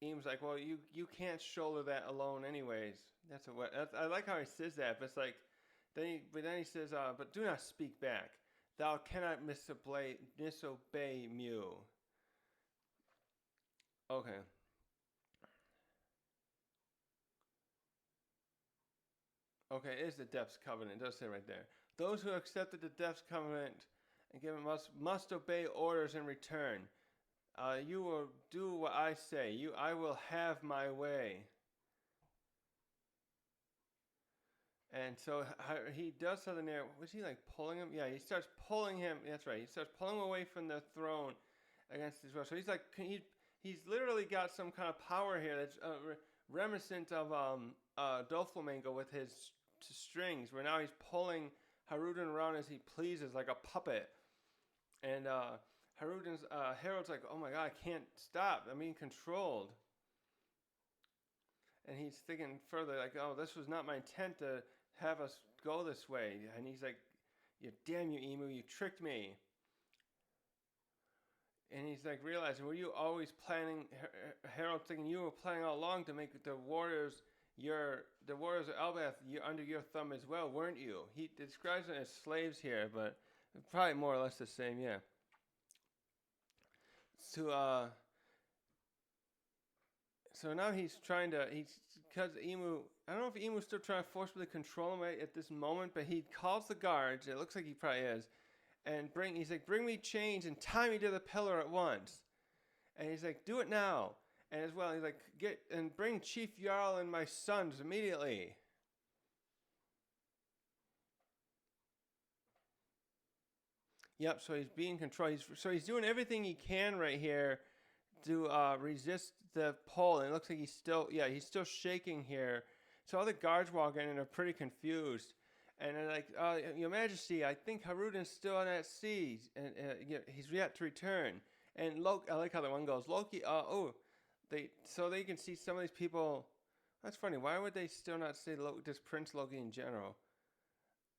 Eames like, well, you can't shoulder that alone, anyways. I like how he says that, but it's like, then he says, but do not speak back. Thou cannot disobey Mew. Okay. Okay, it is the Depths Covenant. It does say right there. Those who accepted the Depths Covenant and given must obey orders in return. You will do what I say. I will have my way. And so he does something there. Was he like pulling him? Yeah, he starts pulling him. That's right. He starts pulling him away from the throne against his will. So he's like, he's literally got some kind of power here that's reminiscent of Doflamingo with his strings, where now he's pulling Haruden around as he pleases, like a puppet. And Harold's like, oh my god, I can't stop. I'm being controlled. And he's thinking further, like, oh, this was not my intent to have us go this way. And he's like, damn you, Emu, you tricked me. And he's like realizing, were you always planning, Harold thinking you were planning all along to make the warriors of Elbath under your thumb as well, weren't you? He describes them as slaves here, but probably more or less the same, yeah. So now he's trying to, because Emu, I don't know if Emu's still trying to forcibly control him at this moment, but he calls the guards, it looks like he probably is, and he's like, bring me chains and tie me to the pillar at once. And he's like, do it now. And as well, he's like, bring Chief Jarl and my sons immediately. Yep, so he's being controlled. He's doing everything he can right here to resist the pull. And it looks like he's still shaking here. So all the guards walk in and are pretty confused. And they're like, Your Majesty, I think Haruden's still on that sea. And he's yet to return. And Loki, I like how the one goes, Loki, so they can see some of these people. That's funny. Why would they still not say just Prince Loki in general?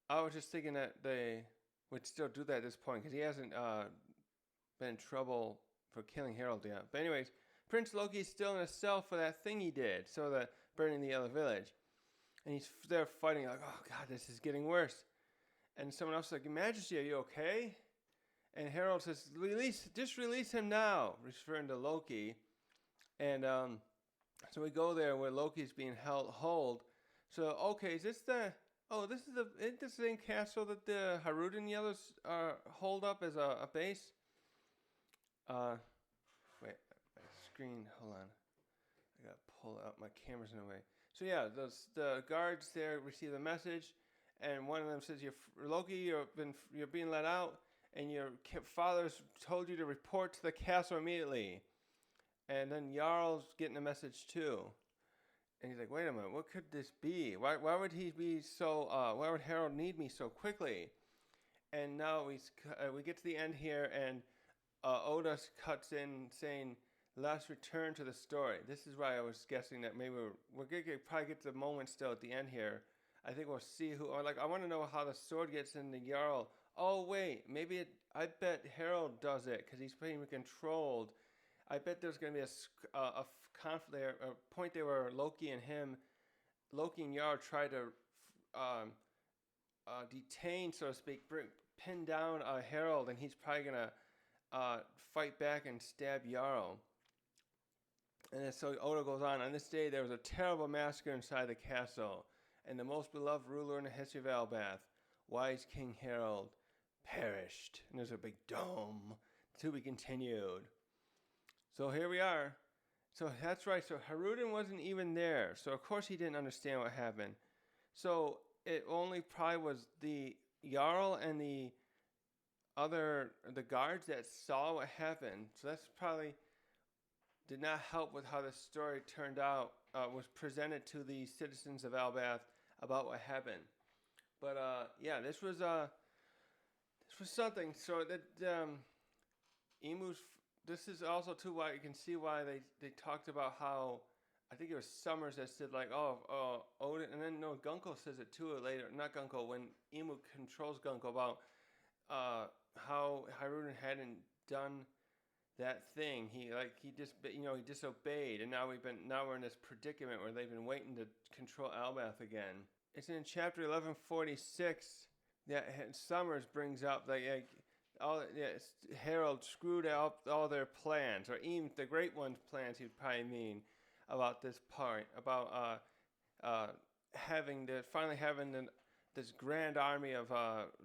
I was just thinking that they would still do that at this point, because he hasn't been in trouble for killing Harald yet. But anyways, Prince Loki's still in a cell for that thing he did, so the burning the other village. And he's there fighting like, oh God, this is getting worse. And someone else is like, Majesty, are you okay? And Harald says, just release him now, referring to Loki. And so we go there where Loki's being hold. So okay, is this the? Oh, isn't this the same castle that the Haruden yellows hold up as a base? Wait, my screen. Hold on, I gotta pull out. My camera's in the way. So yeah, the guards there receive the message, and one of them says, Loki, you're being let out, and your father's told you to report to the castle immediately. And then Jarl's getting a message too. And he's like, wait a minute, what could this be? Why would he be so, why would Harald need me so quickly? And now we get to the end here, and Oda cuts in saying, let's return to the story. This is why I was guessing that maybe we're going to probably get to the moment still at the end here. I think we'll see I want to know how the sword gets into Jarl. Oh, wait, I bet Harald does it, because he's being controlled. I bet there's going to be a conflict there, a point there where Loki and Jarl try to detain, so to speak, pin down Harald, and he's probably going to fight back and stab Jarl. And then so Oda goes on this day there was a terrible massacre inside the castle, and the most beloved ruler in the history of Albath, wise King Harald, perished. And there's a big dome. To be continued. So here we are. So that's right. So Haruden wasn't even there. So of course he didn't understand what happened. So it only probably was the Jarl and the guards that saw what happened. So that's probably did not help with how the story turned out, was presented to the citizens of Albath about what happened. But yeah, this was something. So that Emu's. This is also too why you can see why they talked about how, I think it was Summers that said like, Odin, and then no, Gunko says it too later. Not Gunko, when Emu controls Gunko, about how Haruden hadn't done that thing. He disobeyed, and now we're in this predicament where they've been waiting to control Albath again. It's in chapter 1146 that Summers brings up Harald screwed up all their plans, or even the Great One's plans, he'd probably mean, about this part, about finally having this grand army of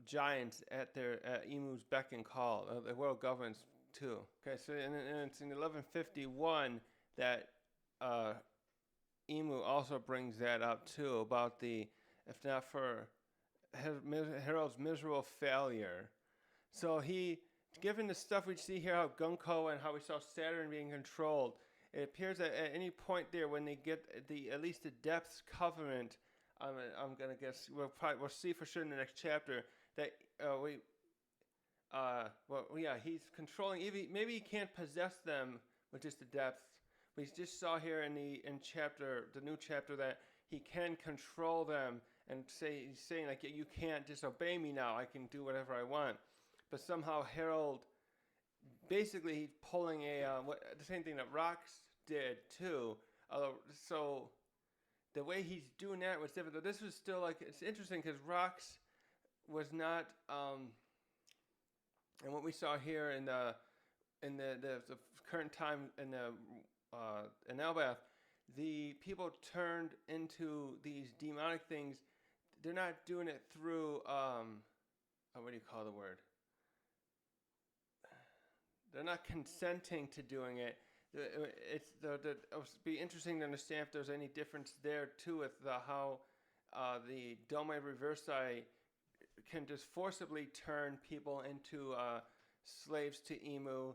giants at Emu's beck and call. The world governs too. Okay, so and it's in 1151 that Emu also brings that up too, about if not for Harald's miserable failure. So given the stuff we see here, how Gunko and how we saw Saturn being controlled, it appears that at any point there, when they get at least the Depths Covenant, I'm gonna guess we'll see for sure in the next chapter that he's controlling. Maybe he can't possess them with just the Depths. We just saw here in the new chapter, that he can control them and he's saying like, you can't disobey me now. I can do whatever I want. But somehow Harald, basically he's pulling the same thing that Rox did too. So the way he's doing that was different. This was still like, it's interesting because Rox was not, and what we saw here in the current time in Albath, the people turned into these demonic things. They're not doing it through what do you call the word? They're not consenting to doing it. It would be interesting to understand if there's any difference there too with how the Dome Reversi can just forcibly turn people into slaves to Emu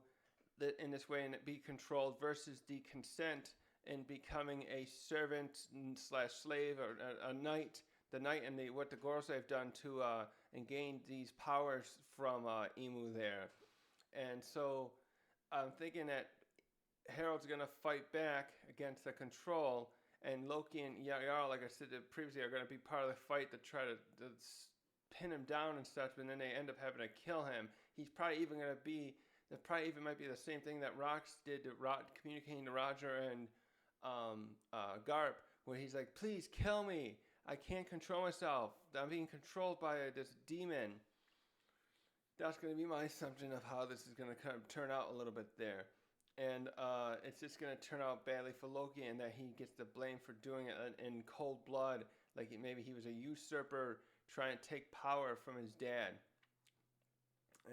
in this way and be controlled, versus the consent in becoming a servant / slave or a knight. The knight and what the Gorosei have done to and gain these powers from Emu there. And so I'm thinking that Harald's going to fight back against the control, and Loki and Jarl, like I said previously, are going to be part of the fight to try to pin him down and such, but then they end up having to kill him. He's probably even going to be, that probably even might be the same thing that Rox did to communicating to Roger and Garp, where he's like, please kill me. I can't control myself. I'm being controlled by this demon. That's going to be my assumption of how this is going to kind of turn out a little bit there. And it's just going to turn out badly for Loki, and that he gets the blame for doing it in cold blood. Like maybe he was a usurper trying to take power from his dad.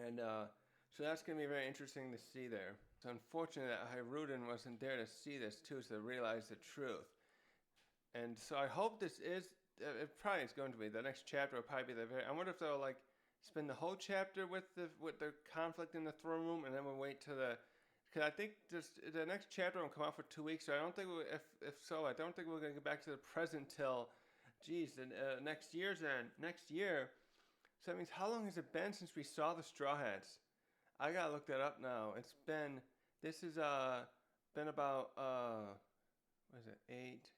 And so that's going to be very interesting to see there. It's unfortunate that Harald wasn't there to see this too, to realize the truth. And so I hope this is, it probably is going to be, the next chapter will probably be the very, I wonder if they'll like spend the whole chapter with the conflict in the throne room, and then we'll wait to because I think the next chapter will come out for 2 weeks, so I don't think, if so, I don't think we're going to get back to the present till, next year. So that means, how long has it been since we saw the Straw Hats? I gotta look that up now. This has been about, what is it,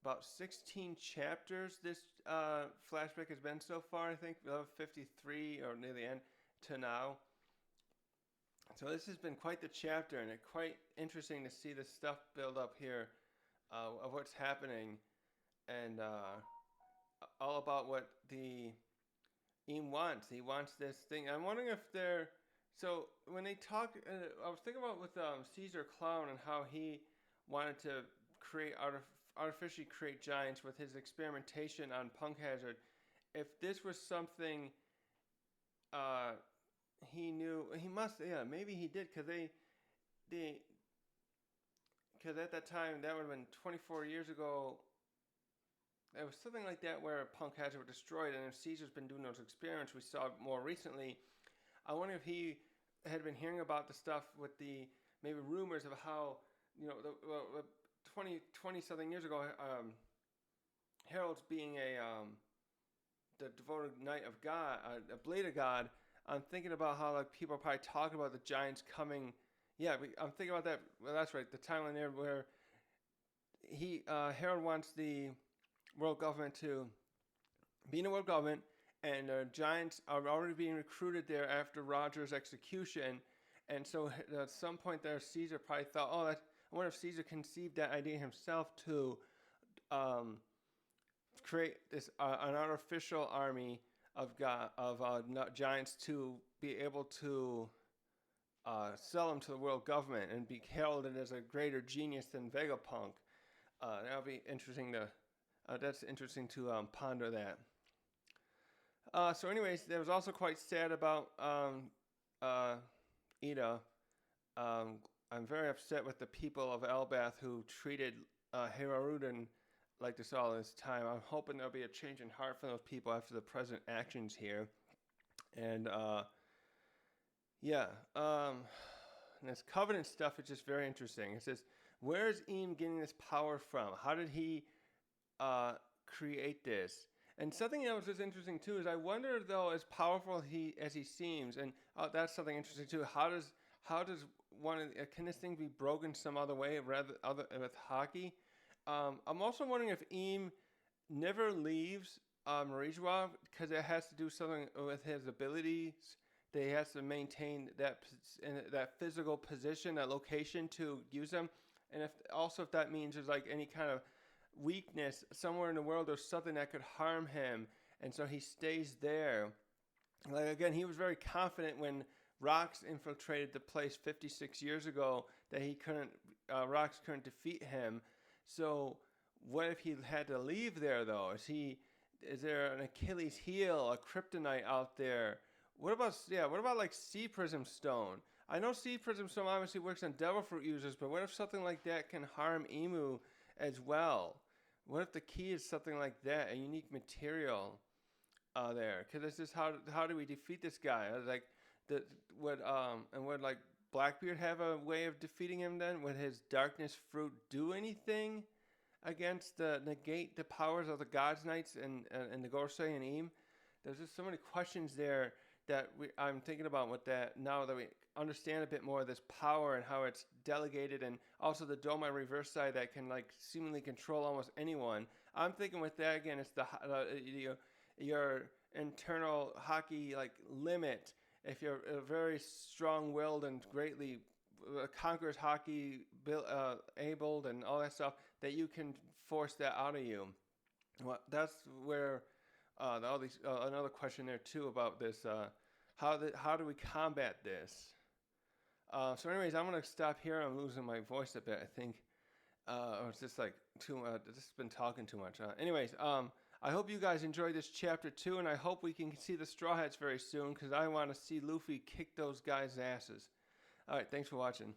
about 16 chapters this flashback has been so far, I think, 53 or near the end to now. So this has been quite the chapter, and it's quite interesting to see this stuff build up here of what's happening, and all about what the Eam wants. He wants this thing. I'm wondering if so when they talk, I was thinking about with Caesar Clown and how he wanted to artificially create giants with his experimentation on Punk Hazard. If this was something he knew, maybe he did, because because at that time, that would have been 24 years ago. It was something like that where Punk Hazard was destroyed, and if Caesar's been doing those experiments we saw more recently, I wonder if he had been hearing about the stuff with the maybe rumors of how, 20 something years ago, Harald's being the devoted knight of God, a blade of God. I'm thinking about how like people are probably talking about the giants coming. Yeah, I'm thinking about that. Well, that's right. The timeline there where Harald wants the world government to be in the world government, and giants are already being recruited there after Roger's execution. And so at some point there, Caesar probably thought, I wonder if Caesar conceived that idea himself to create this an artificial army of giants to be able to sell them to the world government and be heralded as a greater genius than Vegapunk. That'll be interesting to. That's interesting to ponder that. So anyways, there was also quite sad about Ida. I'm very upset with the people of Elbath who treated Harald like this all this time. I'm hoping there'll be a change in heart from those people after the present actions here. And and this covenant stuff is just very interesting. It says, where is Eam getting this power from? How did he create this? And something that was just interesting too is I wonder, though, as powerful as he seems, and that's something interesting too. How does can this thing be broken some other way with hockey? I'm also wondering if Eam never leaves Marijois because it has to do something with his abilities. That he has to maintain that physical position, that location to use them, and if that means there's like any kind of weakness somewhere in the world, there's something that could harm him, and so he stays there. Like again, he was very confident when Rox infiltrated the place 56 years ago that Rox couldn't defeat him. So what if he had to leave there though? Is there an Achilles heel, a kryptonite out there? What about like Sea Prism Stone? I know Sea Prism Stone obviously works on Devil Fruit users, but what if something like that can harm Emu as well? What if the key is something like that, a unique material there? Because it's just how do we defeat this guy? Would Blackbeard have a way of defeating him then? Would his darkness fruit do anything against negate the powers of the God's Knights and the Gorsei and Eam? There's just so many questions there that I'm thinking about with that now that we understand a bit more of this power and how it's delegated, and also the Domai reverse side that can like seemingly control almost anyone. I'm thinking with that again, it's your internal hockey like limit. If you're very strong-willed and greatly conquers hockey, abled and all that stuff, that you can force that out of you. Well, that's where all these another question there too about this. How do we combat this? So, anyways, I'm gonna stop here. I'm losing my voice a bit, I think. Or it's just like just been talking too much. Anyways, I hope you guys enjoyed this chapter 2, and I hope we can see the Straw Hats very soon because I want to see Luffy kick those guys' asses. All right, thanks for watching.